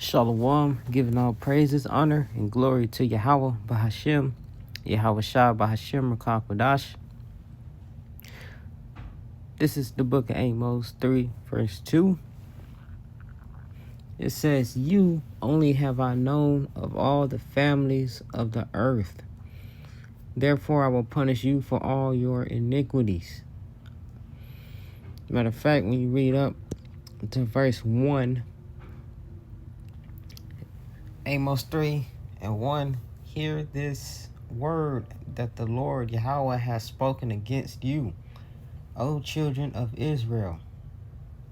Shalom, giving all praises, honor, and glory to Yahweh Bahashim, Yahweh Shah Bahashim Rakakwadash. This is the book of Amos 3, verse 2. It says, "You only have I known of all the families of the earth. Therefore I will punish you for all your iniquities." Matter of fact, when you read up to verse 1, Amos 3 and 1, hear this word that the Lord Yahweh has spoken against you, O children of Israel,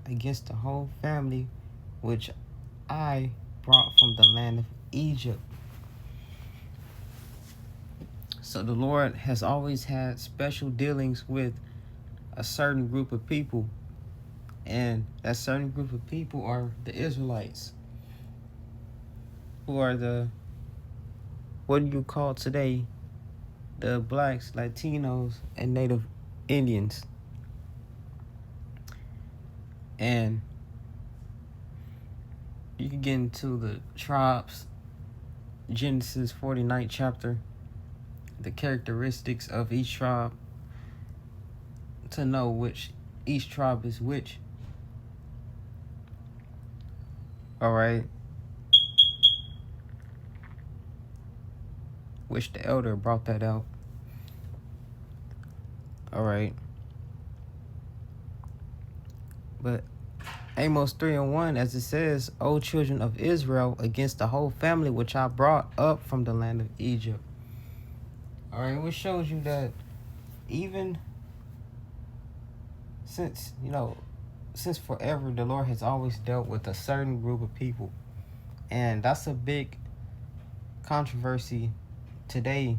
against the whole family which I brought from the land of Egypt. So the Lord has always had special dealings with a certain group of people, and that certain group of people are the Israelites, who are what do you call today, the blacks, Latinos, and Native Indians. And you can get into the tribes, Genesis 49th chapter, the characteristics of each tribe, to know which each tribe is which. All right. Which the elder brought that out. All right. But Amos 3 and 1, as it says, "O children of Israel, against the whole family which I brought up from the land of Egypt." All right, which shows you that even since forever, the Lord has always dealt with a certain group of people. And that's a big controversy today,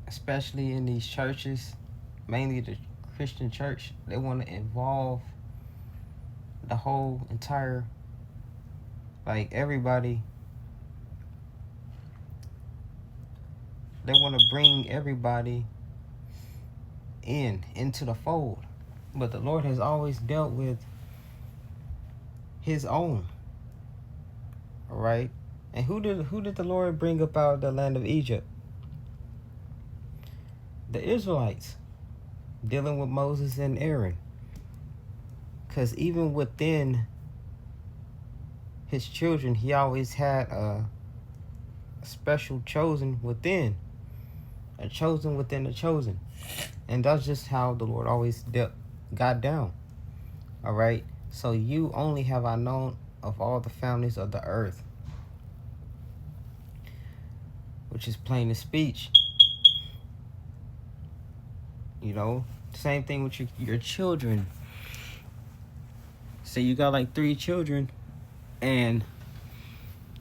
especially in these churches, mainly the Christian church. They want to involve the whole entire, everybody. They want to bring everybody into the fold. But the Lord has always dealt with his own. All right. And who did the Lord bring up out of the land of Egypt? The Israelites, dealing with Moses and Aaron. Because even within his children, he always had a special chosen within. A chosen within a chosen. And that's just how the Lord always got down. All right. So you only have I known of all the families of the earth, which is plain in speech. Same thing with your children. Say you got 3 children and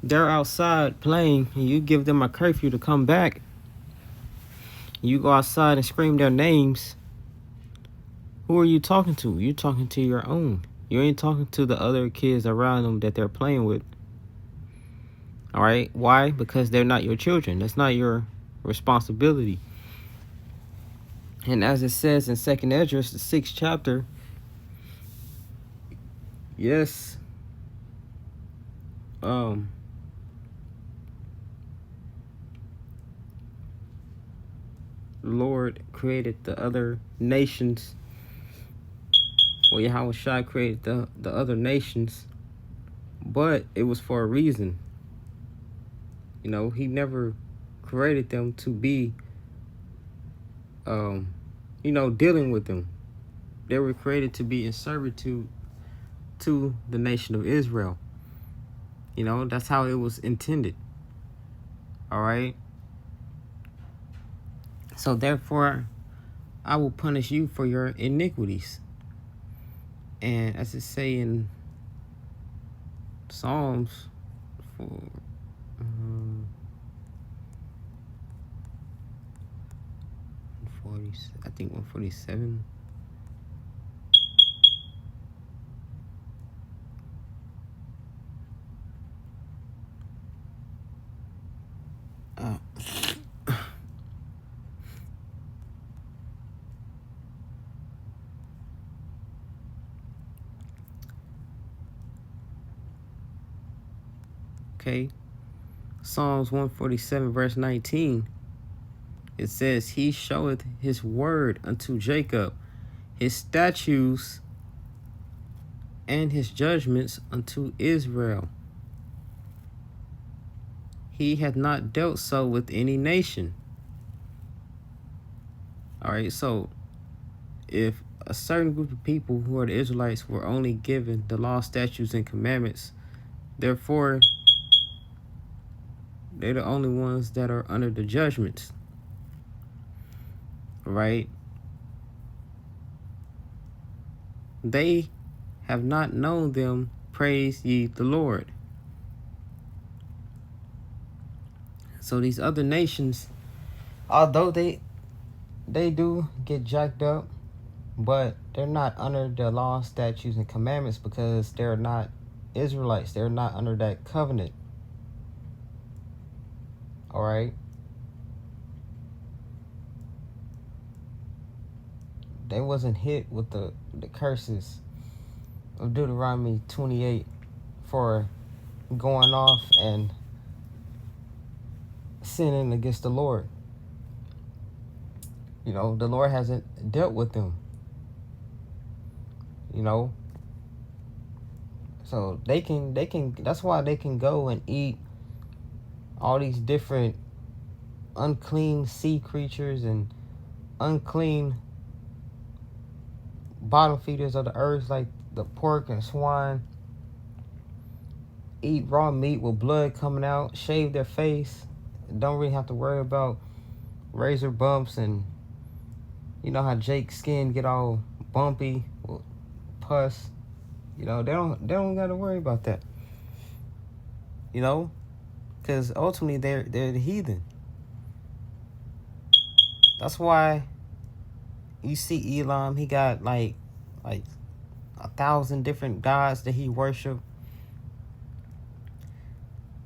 they're outside playing, and you give them a curfew to come back. You go outside and scream their names. Who are you talking to? You're talking to your own. You ain't talking to the other kids around them that they're playing with. All right? Why? Because they're not your children. That's not your responsibility. And as it says in 2nd Esdras, the 6th chapter, yes, the Lord created the other nations. Well, Yahweh Shai created the other nations, but it was for a reason. He never created them to be, dealing with them. They were created to be in servitude to the nation of Israel. That's how it was intended. All right. So therefore, I will punish you for your iniquities. And as it say in Psalms, for 147. Okay. Psalms 147 verse 19. It says, He showeth his word unto Jacob, his statutes and his judgments unto Israel. He hath not dealt so with any nation. All right, so if a certain group of people who are the Israelites were only given the law, statutes, and commandments, therefore, they're the only ones that are under the judgments. Right? They have not known them, praise ye the Lord. So these other nations, although they do get jacked up, but they're not under the law, statutes, and commandments because they're not Israelites. They're not under that covenant. All right? They wasn't hit with the curses of Deuteronomy 28 for going off and sinning against the Lord. You know, the Lord hasn't dealt with them. You know, so they can that's why they can go and eat all these different unclean sea creatures and unclean bottom feeders of the earth, like the pork and swine, eat raw meat with blood coming out, shave their face, don't really have to worry about razor bumps, and you know how Jake's skin get all bumpy with pus. You know, they don't got to worry about that. You know, because ultimately they're the heathen. That's why you see Elam, he got like 1,000 different gods that he worship.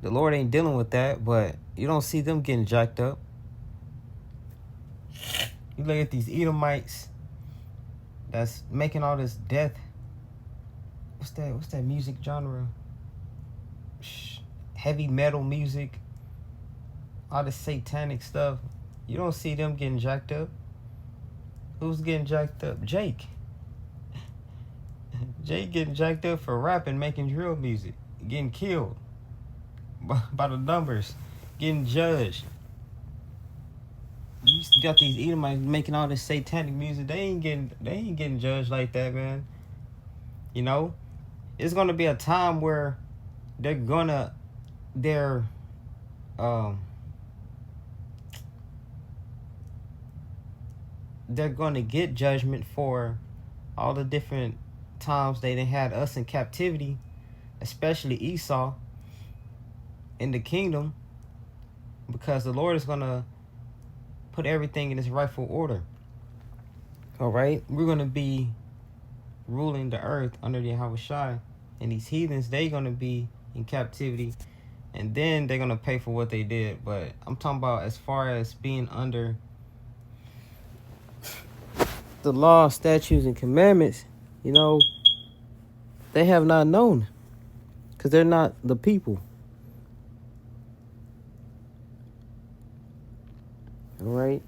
The Lord ain't dealing with that, but you don't see them getting jacked up. You look at these Edomites that's making all this death. What's that music genre? Heavy metal music. All this satanic stuff. You don't see them getting jacked up. Who's getting jacked up? Jake. Jake getting jacked up for rapping, making drill music. Getting killed by the numbers. Getting judged. You got these Edomites making all this satanic music. They ain't getting judged like that, man. You know, it's gonna be a time where they're gonna get judgment for all the different times they done had us in captivity, especially Esau in the kingdom, because the Lord is gonna put everything in its rightful order. All right, we're gonna be ruling the earth under the Yahushua, and these heathens, they gonna be in captivity, and then they're gonna pay for what they did. But I'm talking about as far as being under the law, statutes, and commandments, you know, they have not known, because they're not the people. All right,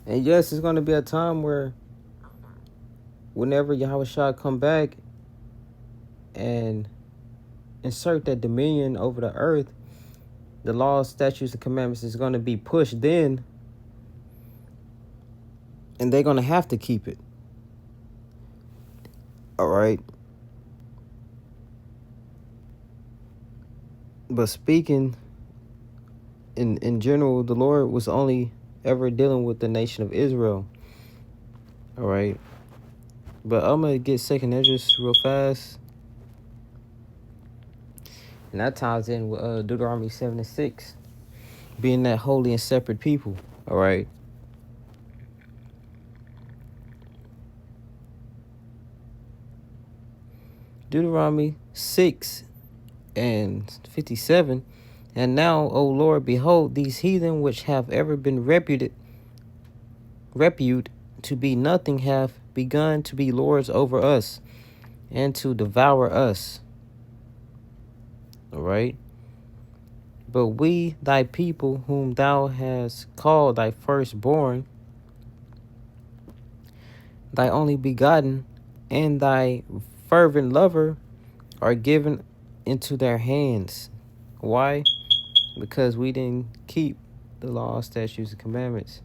and yes, it's gonna be a time where whenever Yahushua come back and insert that dominion over the earth, the laws, statutes, and commandments is going to be pushed then, and they're going to have to keep it. All right. But speaking in general, the Lord was only ever dealing with the nation of Israel. All right. But I'm going to get 2nd Esdras real fast. And that ties in with Deuteronomy 7:6, being that holy and separate people. All right. Deuteronomy 6:57. And now, O Lord, behold, these heathen which have ever been reputed to be nothing have begun to be lords over us and to devour us. All right. But we, thy people, whom thou hast called thy firstborn, thy only begotten, and thy fervent lover, are given into their hands. Why? Because we didn't keep the law, statutes, and commandments.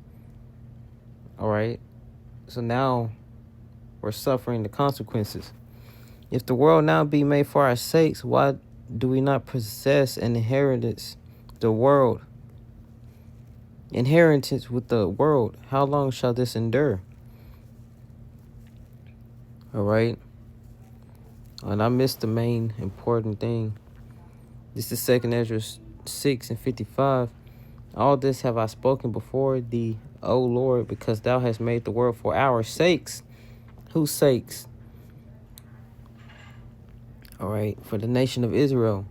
All right? So now we're suffering the consequences. If the world now be made for our sakes, why do we not possess an inheritance, the world? Inheritance with the world. How long shall this endure? All right? And I missed the main important thing. This is 2 Ezra 6:55. All this have I spoken before thee, O Lord, because thou hast made the world for our sakes. Whose sakes? All right, for the nation of Israel.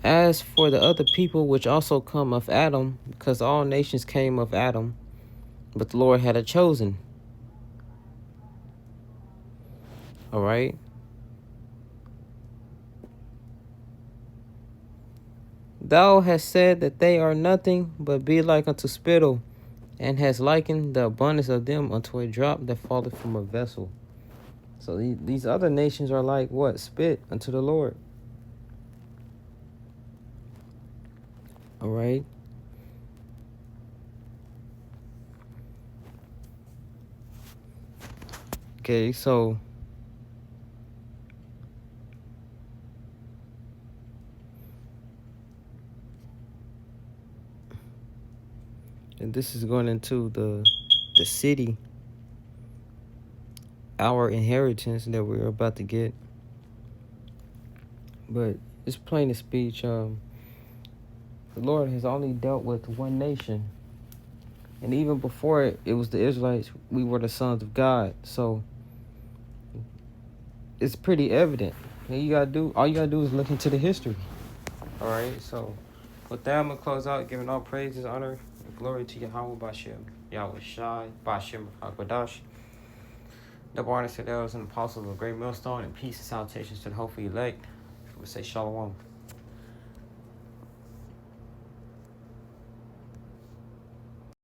As for the other people which also come of Adam, because all nations came of Adam, but the Lord had a chosen. All right. Thou hast said that they are nothing, but be like unto spittle, and hast likened the abundance of them unto a drop that falleth from a vessel. So these other nations are like what? Spit unto the Lord. All right. Okay, so and this is going into the city, our inheritance that we're about to get. But it's plain to speech. The Lord has only dealt with one nation, and even before it was the Israelites. We were the sons of God, so it's pretty evident. And all you gotta do is look into the history. All right. So with that, I'm gonna close out, giving all praises, honor, and glory to Yahweh Bashem, Yahweh Shai, Bashem Hakwadash. Double honor to those and apostles of the great millstone, and peace and salutations to the hopeful elect. We say shalom.